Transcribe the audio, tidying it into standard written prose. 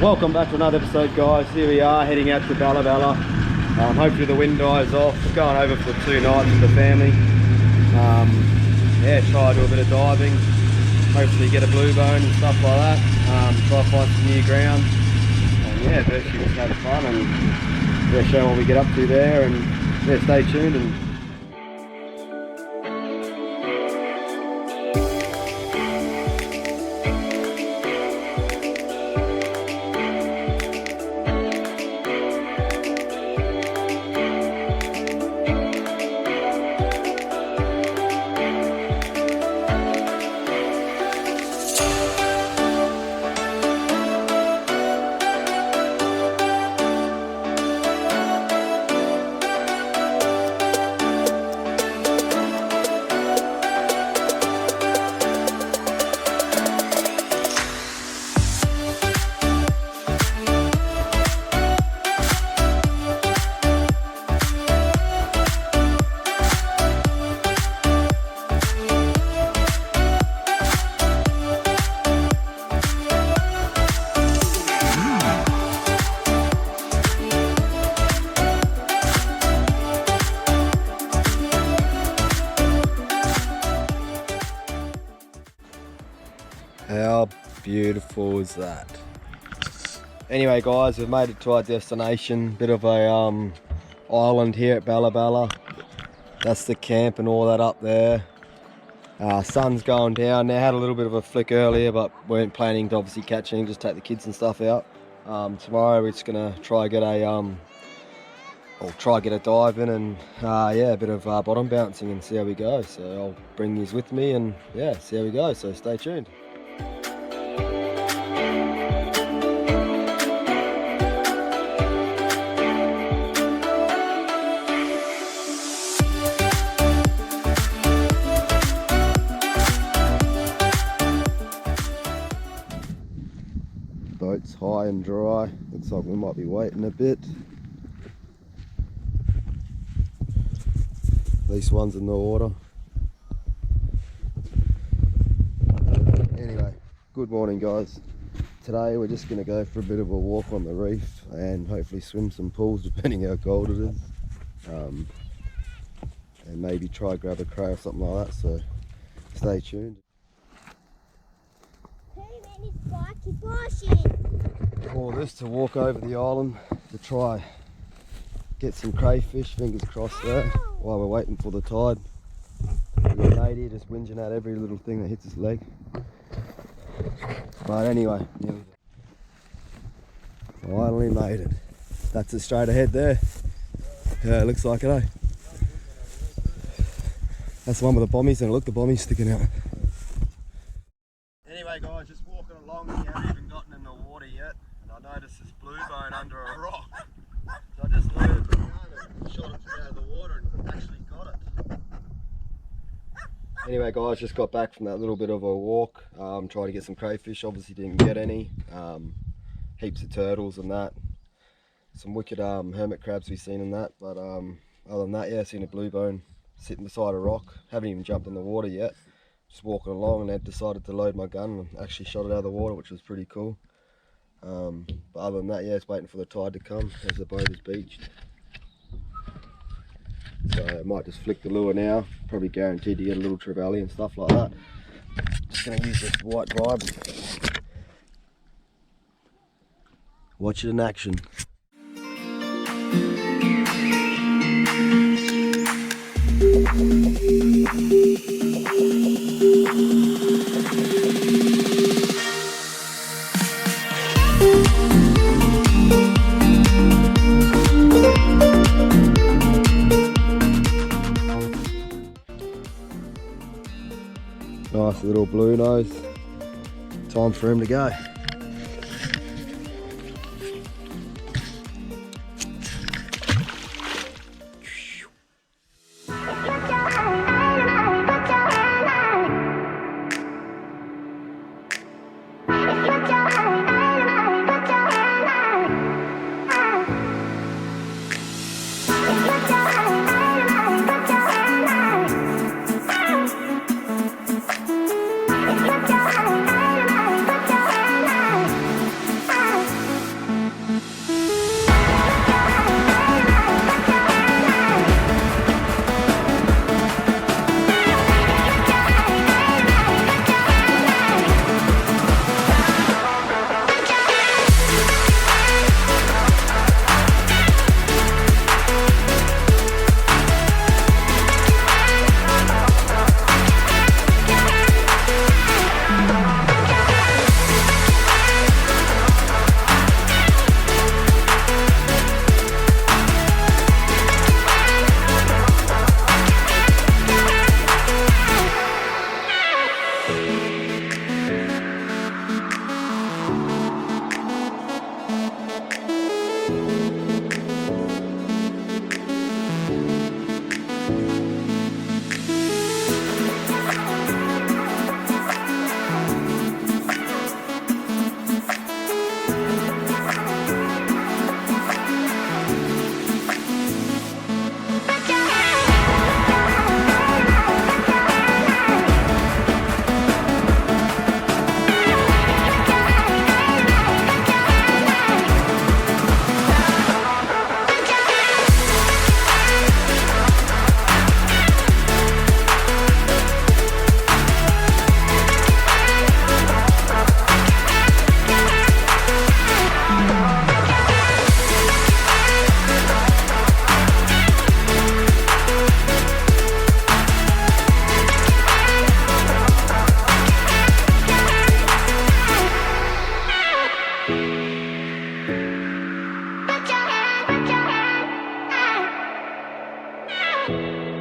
Welcome back to another episode, guys. Here we are heading out to Balla Balla. Hopefully the wind dies off. Going over for 2 nights with the family. Yeah, try to do a bit of diving. Hopefully get a bluebone and stuff like that. Try to find some new ground. And yeah, virtually just have fun and yeah, show what we get up to there. And yeah, stay tuned. And how beautiful is that? Anyway guys, we've made it to our destination. Bit of a island here at Balla Balla. That's the camp and all that up there. Sun's going down now. Had a little bit of a flick earlier, but weren't planning to obviously catch any, just take the kids and stuff out. Tomorrow we're just gonna try get a dive in and yeah, a bit of bottom bouncing and see how we go. So I'll bring these with me and yeah, see how we go. So stay tuned. Boat's high and dry. Looks like we might be waiting a bit. At least one's in the water. Anyway, good morning guys. Today we're just going to go for a bit of a walk on the reef and hopefully swim some pools depending how cold it is. And maybe try grab a cray or something like that, so stay tuned. All this to walk over the island to try get some crayfish, fingers crossed there, while we're waiting for the tide. The lady just whinging at every little thing that hits his leg. But anyway, yeah, finally made it. That's it straight ahead there. Yeah, it looks like it, eh? That's the one with the bommies, and look, the bommy's sticking out. Anyway guys, just walking along, we haven't even gotten in the water yet, and I noticed this bluebone under a rock. So I just loaded the gun and shot it out of the water and actually got it. Anyway guys, just got back from that little bit of a walk, tried to get some crayfish, obviously didn't get any. Heaps of turtles and that. Some wicked hermit crabs we've seen in that, but other than that, yeah, seen a bluebone sitting beside a rock. Haven't even jumped in the water yet. Just walking along and I decided to load my gun and actually shot it out of the water, which was pretty cool. But other than that, yeah, it's waiting for the tide to come as the boat is beached. So I might just flick the lure now, probably guaranteed to get a little trevally and stuff like that. Just going to use this white vibe. Watch it in action. Nice little blue nose. Time for him to go. Bye.